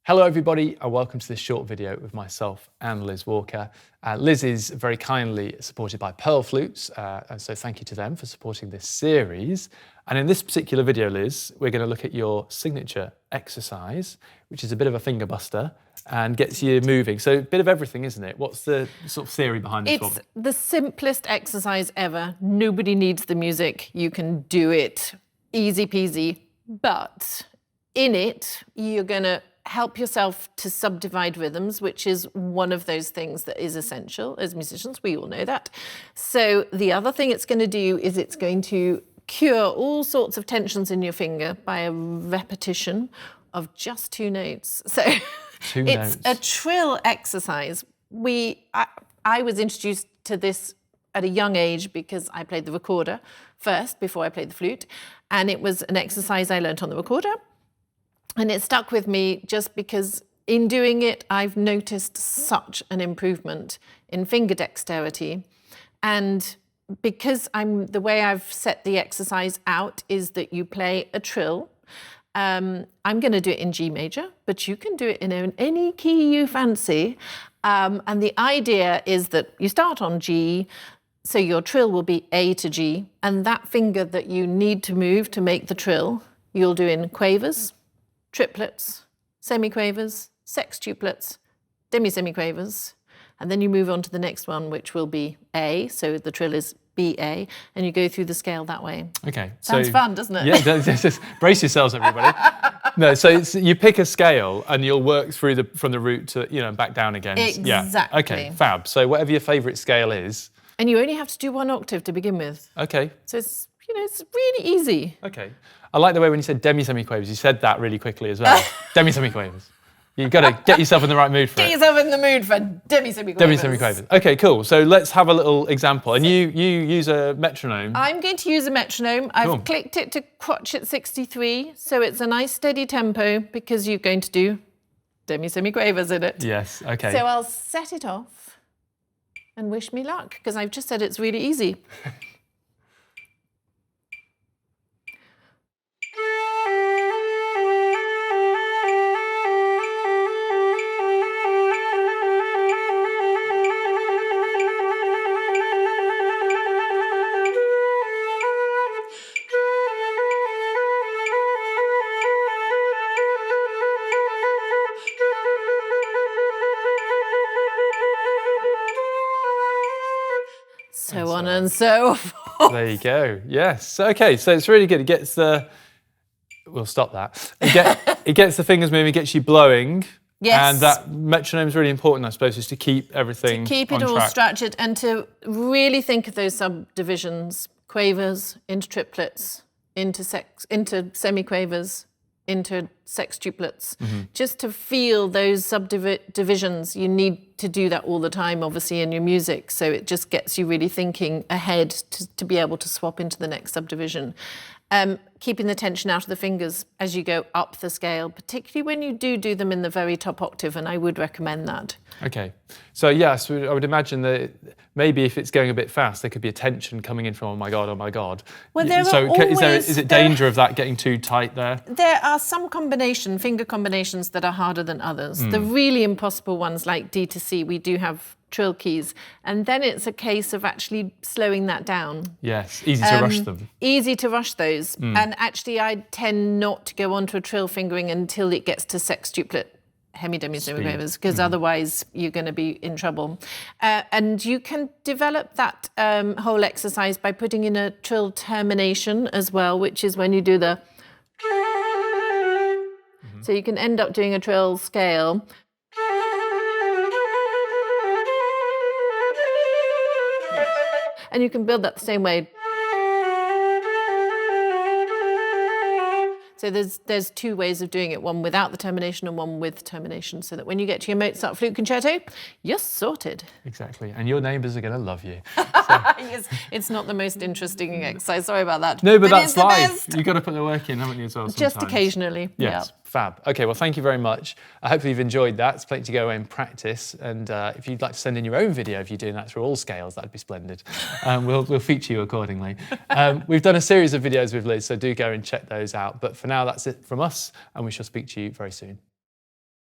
Hello everybody and welcome to this short video with myself and Liz Walker. Liz is very kindly supported by Pearl Flutes, and so thank you to them for supporting this series. And in this particular video, Liz, we're going to look at your signature exercise, which is a bit of a finger buster and gets you moving. So a bit of everything, isn't it? What's the sort of theory behind this one? It's the simplest exercise ever. Nobody needs the music. You can do it easy peasy, but in it, you're going to help yourself to subdivide rhythms, which is one of those things that is essential as musicians. We all know that. So the other thing it's going to do is it's going to cure all sorts of tensions in your finger by a repetition of just two notes. So it's a trill exercise. I was introduced to this at a young age because I played the recorder first before I played the flute. And it was an exercise I learnt on the recorder. And it stuck with me just because in doing it, I've noticed such an improvement in finger dexterity. And because the way I've set the exercise out is that you play a trill. I'm going to do it in G major, but you can do it in any key you fancy. And the idea is that you start on G, so your trill will be A to G, and that finger that you need to move to make the trill, you'll do in quavers, triplets, semiquavers, sextuplets, demi-semiquavers, and then you move on to the next one, which will be A, so the trill is B-A, and you go through the scale that way. Okay. Sounds fun, doesn't it? Yeah, just brace yourselves, everybody. No, so you pick a scale and you'll work through from the root to, back down again. Exactly. Yeah. Okay, fab. So whatever your favourite scale is. And you only have to do one octave to begin with. Okay. So it's, it's really easy. Okay. I like the way when you said demi-semiquavers, you said that really quickly as well. Demi-semiquavers. You've got to get yourself in the right mood for it. Get yourself in the mood for demi-semiquavers. Demi-semiquavers. Okay, cool. So let's have a little example. And you use a metronome. I'm going to use a metronome. I've clicked it to crotchet 63, so it's a nice steady tempo because you're going to do demi-semiquavers in it. Yes, okay. So I'll set it off and wish me luck because I've just said it's really easy. So on and so forth. There you go. Yes. Okay. So it's really good. It gets the. We'll stop that. It gets the fingers moving. It gets you blowing. Yes. And that metronome is really important, I suppose, is to keep everything. To keep it on all track. structured and to really think of those subdivisions: quavers into triplets, into semiquavers, into sextuplets. Just to feel those subdivisions, you need to do that all the time, obviously, in your music. So it just gets you really thinking ahead to be able to swap into the next subdivision. Keeping the tension out of the fingers as you go up the scale, particularly when you do them in the very top octave, and I would recommend that. Okay. So yes, I would imagine that maybe if it's going a bit fast, there could be a tension coming in from, oh my God, oh my God. Well, there so are always, is it danger of that getting too tight there? There are some finger combinations that are harder than others. The really impossible ones like D to C, we do have trill keys. And then it's a case of actually slowing that down. Yes, easy to rush them. Easy to rush those. And actually I tend not to go on to a trill fingering until it gets to sextuplet demi-semiquavers, because otherwise you're going to be in trouble. And you can develop that whole exercise by putting in a trill termination as well, which is when you do the... So you can end up doing a trill scale. And you can build that the same way. So there's two ways of doing it, one without the termination and one with termination, so that when you get to your Mozart flute concerto, you're sorted. Exactly, and your neighbours are going to love you. Yes, it's not the most interesting exercise, sorry about that. No, but that's life. You've got to put the work in, haven't you, as well, sometimes? Just occasionally, yes. Yeah. Fab. Okay, well, thank you very much. I hope you've enjoyed that. It's plenty to go away and practice. And if you'd like to send in your own video of you doing that through all scales, that'd be splendid. We'll feature you accordingly. We've done a series of videos with Liz, so do go and check those out. But for now, that's it from us, and we shall speak to you very soon.